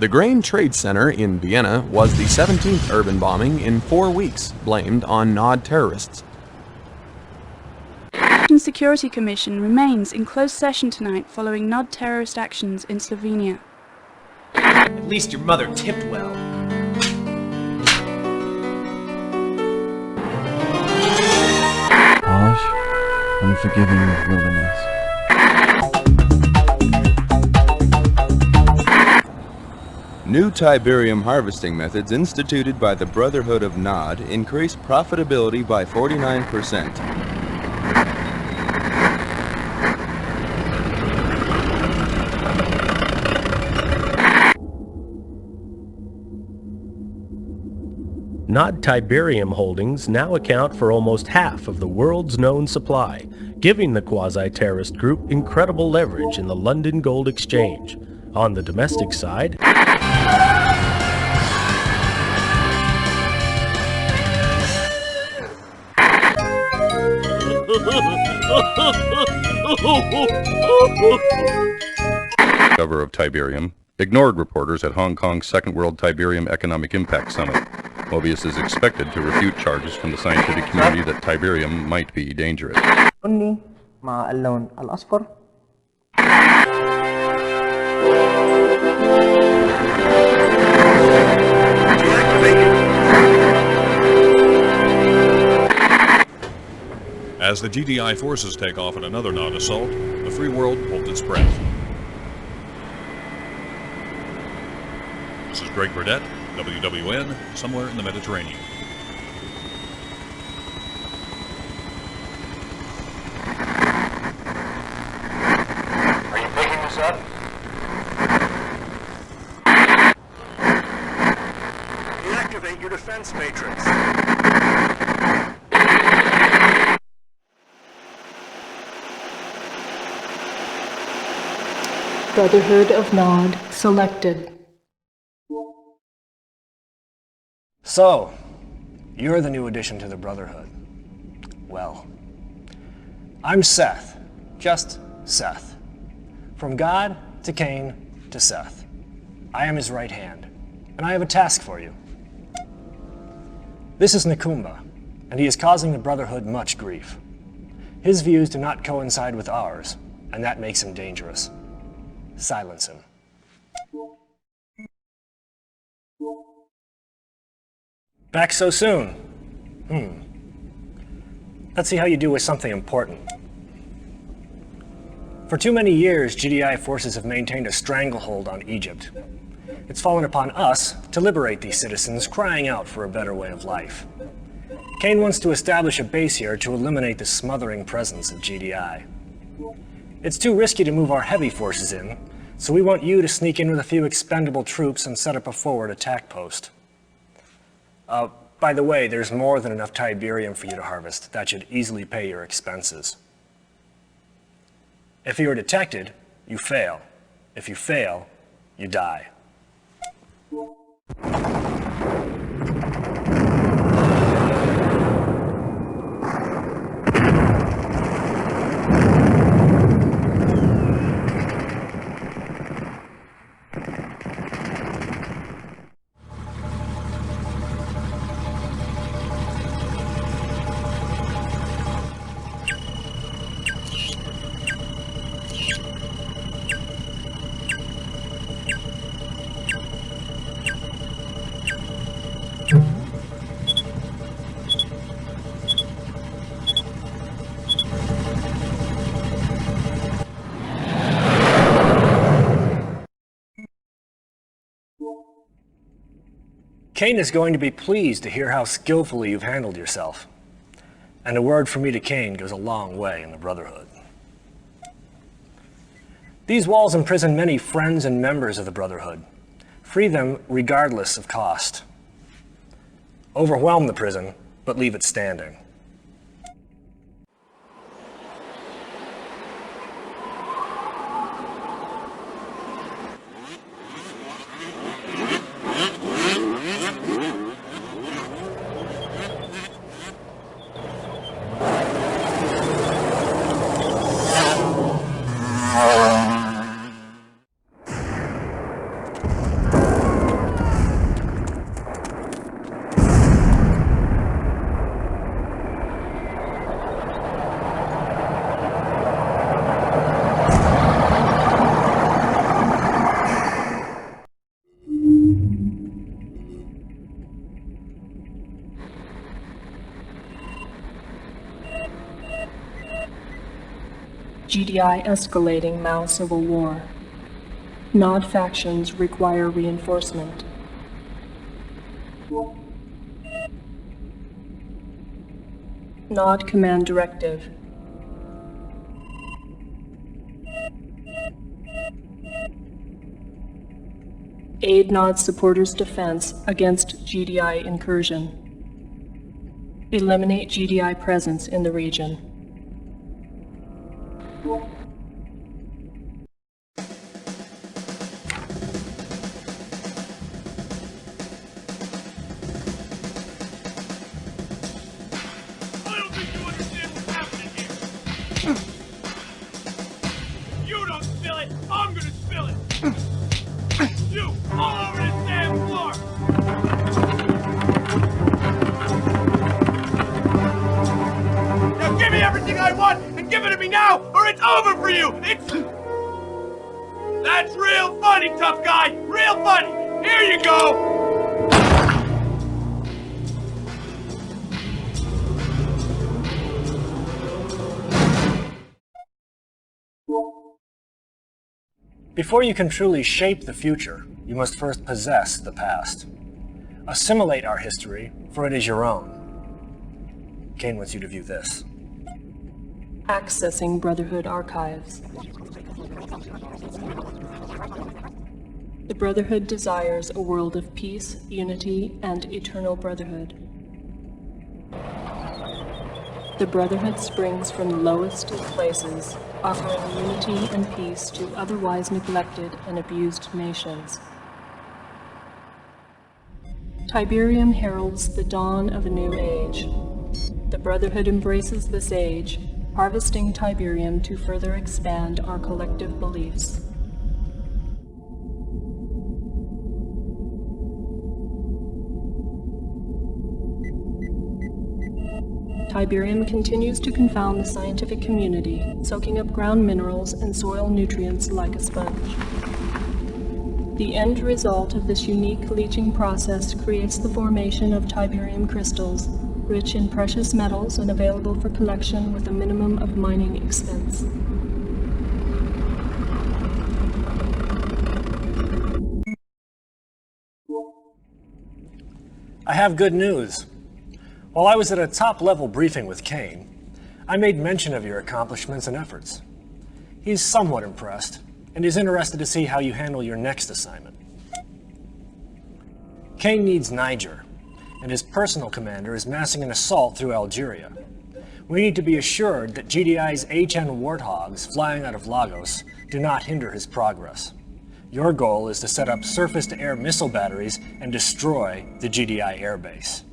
The Grain Trade Center in Vienna was the 17th urban bombing in 4 weeks, blamed on NOD terrorists. The Security Commission remains in closed session tonight following NOD terrorist actions in Slovenia. At least your mother tipped well. Harsh, unforgiving wilderness. New Tiberium harvesting methods instituted by the Brotherhood of NOD increase profitability by 49%. NOD Tiberium holdings now account for almost half of the world's known supply, giving the quasi-terrorist group incredible leverage in the London Gold Exchange. On the domestic side, cover of Tiberium ignored reporters at Hong Kong's Second World Tiberium Economic Impact Summit. Mobius is expected to refute charges from the scientific community that Tiberium might be dangerous. As the GDI forces take off in another NOD assault, the free world holds its breath. This is Greg Burdett, WWN, somewhere in the Mediterranean. Are you picking this up? Deactivate your defense matrix. Brotherhood of NOD selected. So, you're the new addition to the Brotherhood. Well, I'm Seth. Just Seth. From God to Cain to Seth. I am his right hand, and I have a task for you. This is Nakumba, and he is causing the Brotherhood much grief. His views do not coincide with ours, and that makes him dangerous. Silence him. Back so soon? Let's see how you do with something important. For too many years, GDI forces have maintained a stranglehold on Egypt. It's fallen upon us to liberate these citizens crying out for a better way of life. Cain wants to establish a base here to eliminate the smothering presence of GDI. It's too risky to move our heavy forces in, so we want you to sneak in with a few expendable troops and set up a forward attack post. By the way, there's more than enough Tiberium for you to harvest. That should easily pay your expenses. If you are detected, you fail. If you fail, you die. Cain is going to be pleased to hear how skillfully you've handled yourself. And a word from me to Cain goes a long way in the Brotherhood. These walls imprison many friends and members of the Brotherhood. Free them regardless of cost. Overwhelm the prison, but leave it standing. GDI escalating Mao civil war. NOD factions require reinforcement. NOD command directive. Aid NOD supporters' defense against GDI incursion. Eliminate GDI presence in the region. You don't spill it, I'm gonna spill it! You, all over this damn floor! Now give me everything I want, and give it to me now, or it's over for you! That's real funny, tough guy! Real funny! Here you go! Before you can truly shape the future, you must first possess the past. Assimilate our history, for it is your own. Kane wants you to view this. Accessing Brotherhood archives. The Brotherhood desires a world of peace, unity, and eternal brotherhood. The Brotherhood springs from the lowest of places, offering unity and peace to otherwise neglected and abused nations. Tiberium heralds the dawn of a new age. The Brotherhood embraces this age, harvesting Tiberium to further expand our collective beliefs. Tiberium continues to confound the scientific community, soaking up ground minerals and soil nutrients like a sponge. The end result of this unique leaching process creates the formation of Tiberium crystals, rich in precious metals and available for collection with a minimum of mining expense. I have good news. While I was at a top-level briefing with Kane, I made mention of your accomplishments and efforts. He's somewhat impressed, and is interested to see how you handle your next assignment. Kane needs Niger, and his personal commander is massing an assault through Algeria. We need to be assured that GDI's H-10 Warthogs flying out of Lagos do not hinder his progress. Your goal is to set up surface-to-air missile batteries and destroy the GDI airbase.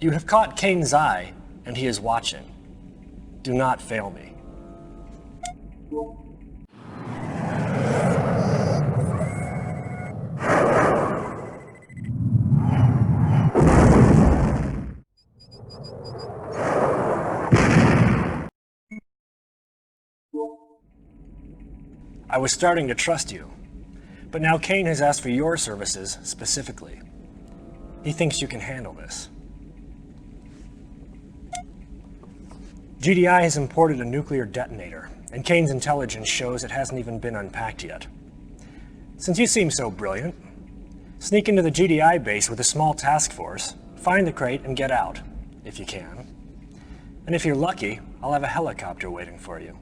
You have caught Kane's eye, and he is watching. Do not fail me. I was starting to trust you, but now Kane has asked for your services specifically. He thinks you can handle this. GDI has imported a nuclear detonator, and Kane's intelligence shows it hasn't even been unpacked yet. Since you seem so brilliant, sneak into the GDI base with a small task force, find the crate, and get out, if you can. And if you're lucky, I'll have a helicopter waiting for you.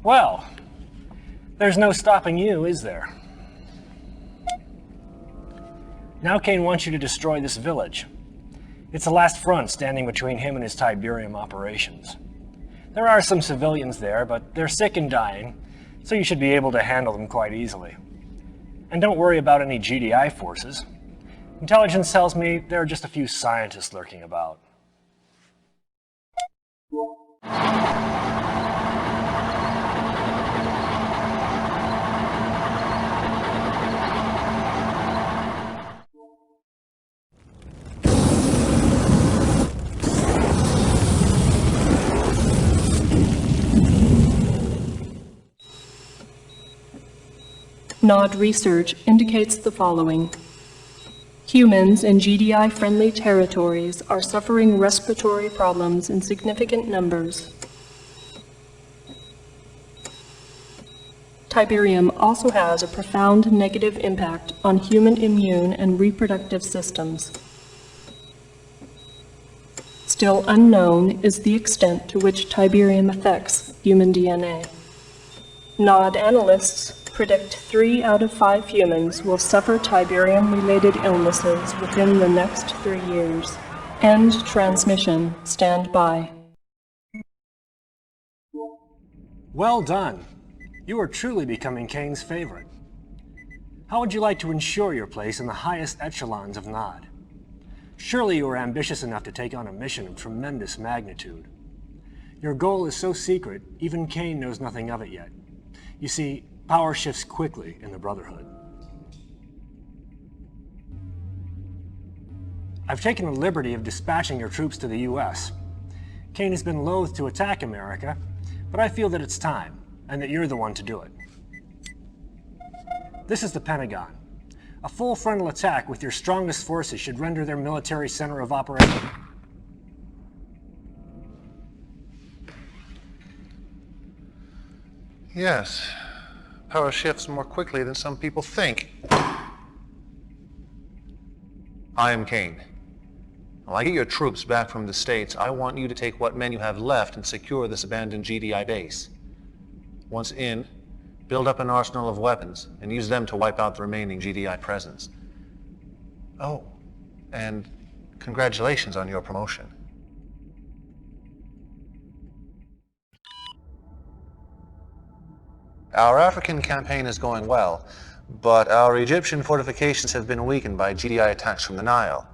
Well, there's no stopping you, is there? Now Kane wants you to destroy this village. It's the last front standing between him and his Tiberium operations. There are some civilians there, but they're sick and dying, so you should be able to handle them quite easily. And don't worry about any GDI forces. Intelligence tells me there are just a few scientists lurking about. NOD research indicates the following. Humans in GDI-friendly territories are suffering respiratory problems in significant numbers. Tiberium also has a profound negative impact on human immune and reproductive systems. Still unknown is the extent to which Tiberium affects human DNA. NOD analysts predict 3 out of 5 humans will suffer Tiberium-related illnesses within the next 3 years. End transmission. Stand by. Well done. You are truly becoming Kane's favorite. How would you like to ensure your place in the highest echelons of NOD? Surely you are ambitious enough to take on a mission of tremendous magnitude. Your goal is so secret, even Kane knows nothing of it yet. You see, power shifts quickly in the Brotherhood. I've taken the liberty of dispatching your troops to the US. Kane has been loath to attack America, but I feel that it's time, and that you're the one to do it. This is the Pentagon. A full frontal attack with your strongest forces should render their military center of operation. Yes. Power shifts more quickly than some people think. I am Kane. While I get your troops back from the States, I want you to take what men you have left and secure this abandoned GDI base. Once in, build up an arsenal of weapons and use them to wipe out the remaining GDI presence. Oh, and congratulations on your promotion. Our African campaign is going well, but our Egyptian fortifications have been weakened by GDI attacks from the Nile.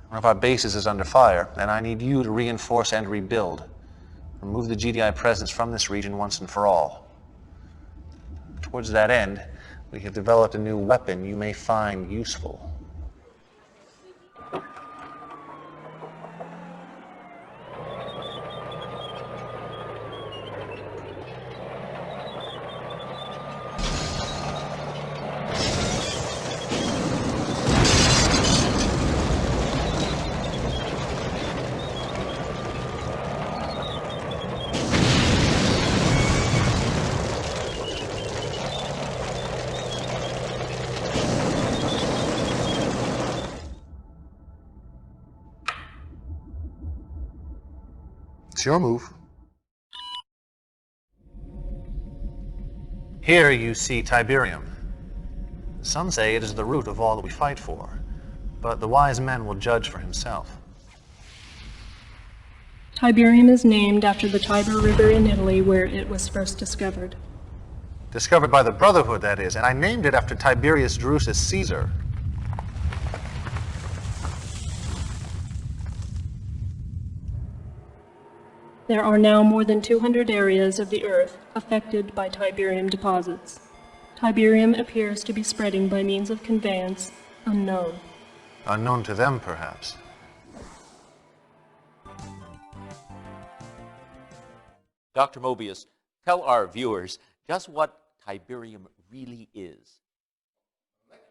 One of our bases is under fire, and I need you to reinforce and rebuild. Remove the GDI presence from this region once and for all. Towards that end, we have developed a new weapon you may find useful. It's your move. Here you see Tiberium. Some say it is the root of all that we fight for, but the wise man will judge for himself. Tiberium is named after the Tiber River in Italy where it was first discovered. Discovered by the Brotherhood, that is, and I named it after Tiberius Drusus Caesar. There are now more than 200 areas of the Earth affected by Tiberium deposits. Tiberium appears to be spreading by means of conveyance unknown. Unknown to them, perhaps. Dr. Mobius, tell our viewers just what Tiberium really is.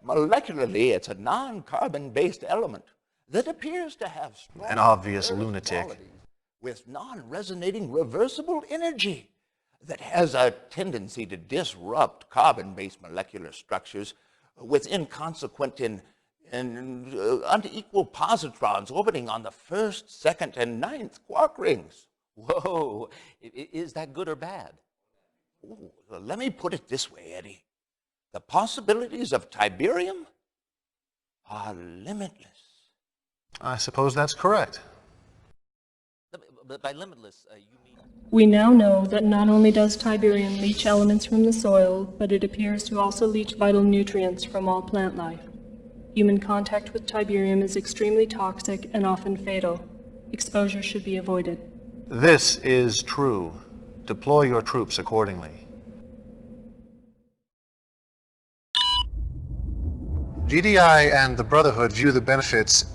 Molecularly, it's a non-carbon-based element that appears to have strong An obvious lunatic. qualities with non-resonating reversible energy that has a tendency to disrupt carbon-based molecular structures with inconsequent and unequal positrons orbiting on the first, second, and ninth quark rings. Whoa, is that good or bad? Ooh, let me put it this way, Eddie. The possibilities of Tiberium are limitless. I suppose that's correct. But by limitless, you mean... We now know that not only does Tiberium leach elements from the soil, but it appears to also leach vital nutrients from all plant life. Human contact with Tiberium is extremely toxic and often fatal. Exposure should be avoided. This is true. Deploy your troops accordingly. GDI and the Brotherhood view the benefits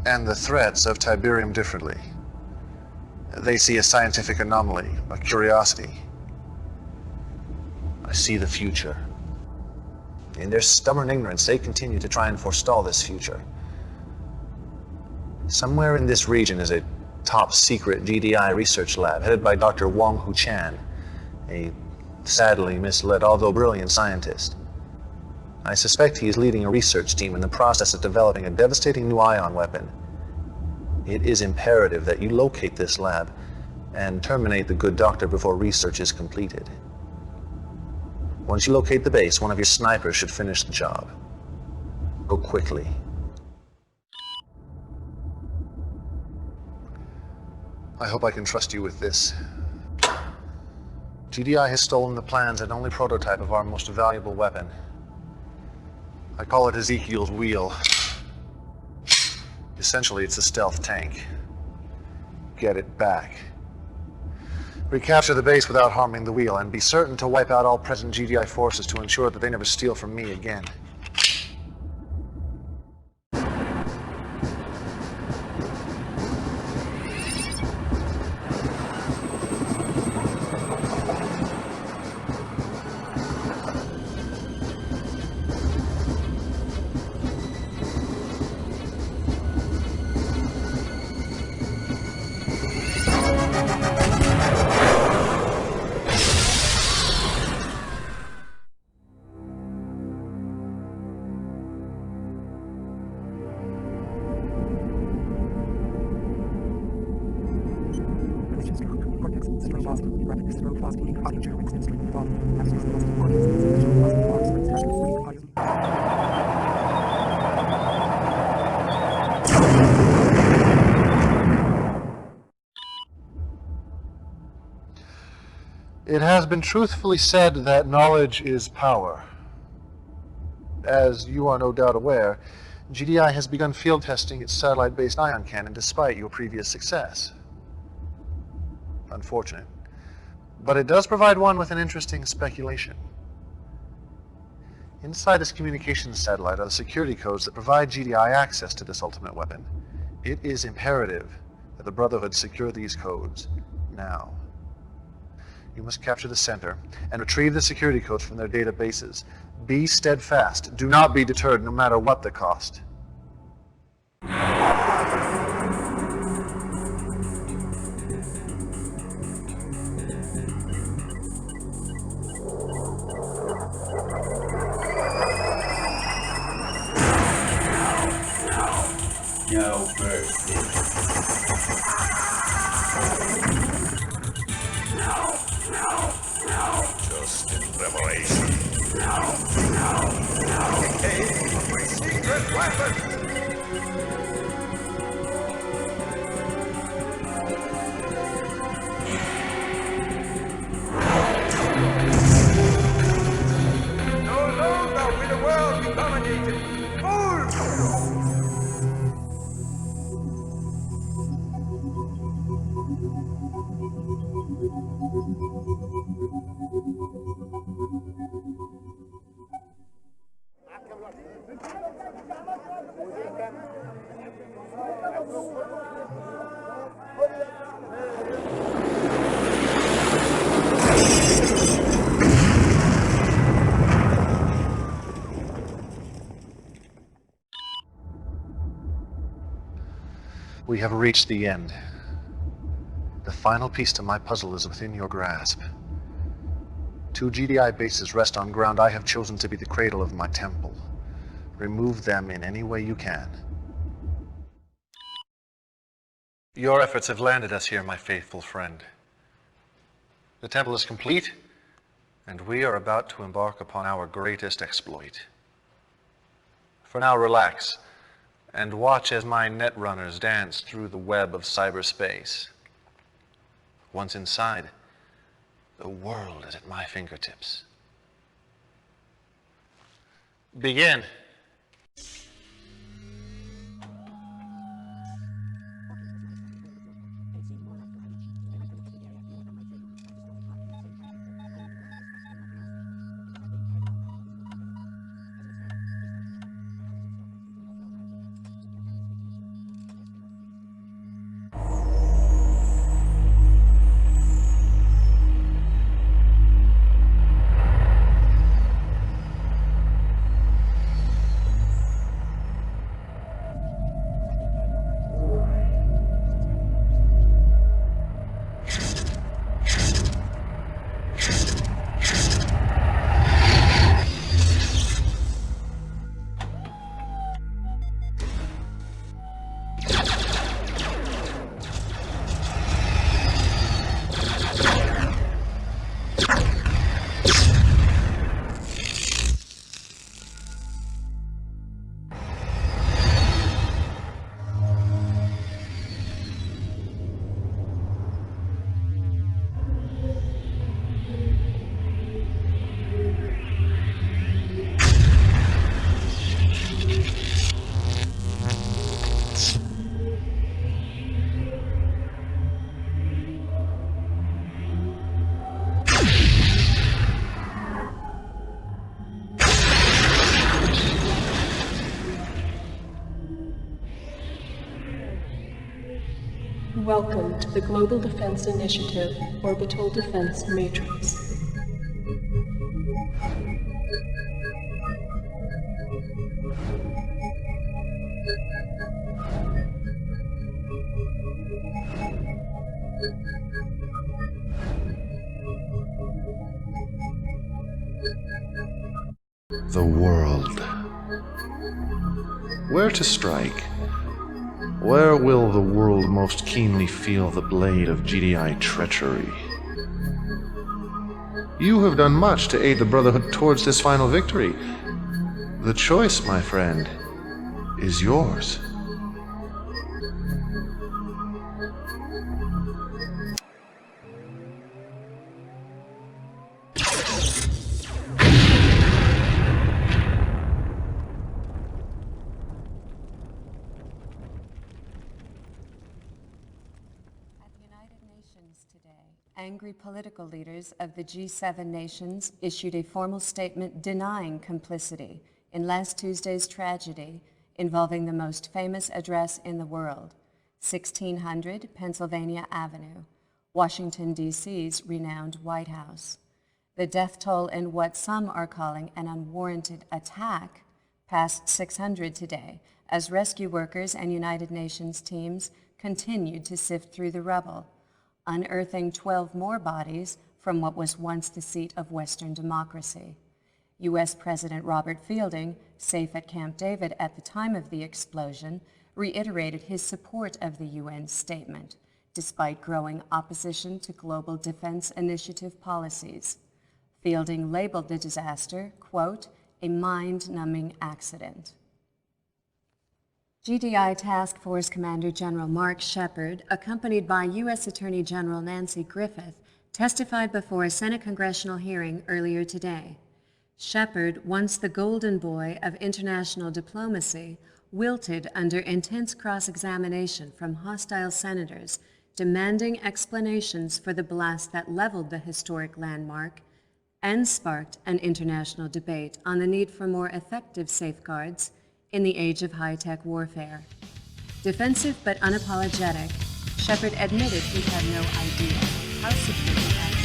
and the threats of Tiberium differently. They see a scientific anomaly, a curiosity. I see the future. In their stubborn ignorance, they continue to try and forestall this future. Somewhere in this region is a top-secret GDI research lab headed by Dr. Wong Hu Chan, a sadly misled, although brilliant scientist. I suspect he is leading a research team in the process of developing a devastating new ion weapon. It is imperative that you locate this lab and terminate the good doctor before research is completed. Once you locate the base, one of your snipers should finish the job. Go quickly. I hope I can trust you with this. GDI has stolen the plans and only prototype of our most valuable weapon. I call it Ezekiel's Wheel. Essentially, it's a stealth tank. Get it back. Recapture the base without harming the wheel, and be certain to wipe out all present GDI forces to ensure that they never steal from me again. It has been truthfully said that knowledge is power. As you are no doubt aware, GDI has begun field testing its satellite-based ion cannon despite your previous success. Unfortunate. But it does provide one with an interesting speculation. Inside this communications satellite are the security codes that provide GDI access to this ultimate weapon. It is imperative that the Brotherhood secure these codes now. You must capture the center and retrieve the security codes from their databases. Be steadfast. Do not be deterred, no matter what the cost. No mercy. Just in preparation. Decay of my secret weapon! No longer will the world be dominated. Fools! We have reached the end. The final piece to my puzzle is within your grasp. 2 GDI bases rest on ground I have chosen to be the cradle of my temple. Remove them in any way you can. Your efforts have landed us here, my faithful friend. The temple is complete, and we are about to embark upon our greatest exploit. For now, relax, and watch as my netrunners dance through the web of cyberspace. Once inside, the world is at my fingertips. Begin. Welcome to the Global Defense Initiative Orbital Defense Matrix. The world. Where to strike? Where will the world most keenly feel the blade of GDI treachery? You have done much to aid the Brotherhood towards this final victory. The choice, my friend, is yours. Angry political leaders of the G7 nations issued a formal statement denying complicity in last Tuesday's tragedy involving the most famous address in the world, 1600 Pennsylvania Avenue, Washington, D.C.'s renowned White House. The death toll in what some are calling an unwarranted attack passed 600 today as rescue workers and United Nations teams continued to sift through the rubble, unearthing 12 more bodies from what was once the seat of Western democracy. U.S. President Robert Fielding, safe at Camp David at the time of the explosion, reiterated his support of the UN statement, despite growing opposition to global defense initiative policies. Fielding labeled the disaster, quote, a mind-numbing accident. GDI Task Force Commander General Mark Shepard, accompanied by U.S. Attorney General Nancy Griffith, testified before a Senate congressional hearing earlier today. Shepard, once the golden boy of international diplomacy, wilted under intense cross-examination from hostile senators, demanding explanations for the blast that leveled the historic landmark and sparked an international debate on the need for more effective safeguards in the age of high-tech warfare. Defensive but unapologetic, Shepard admitted he had no idea how secure the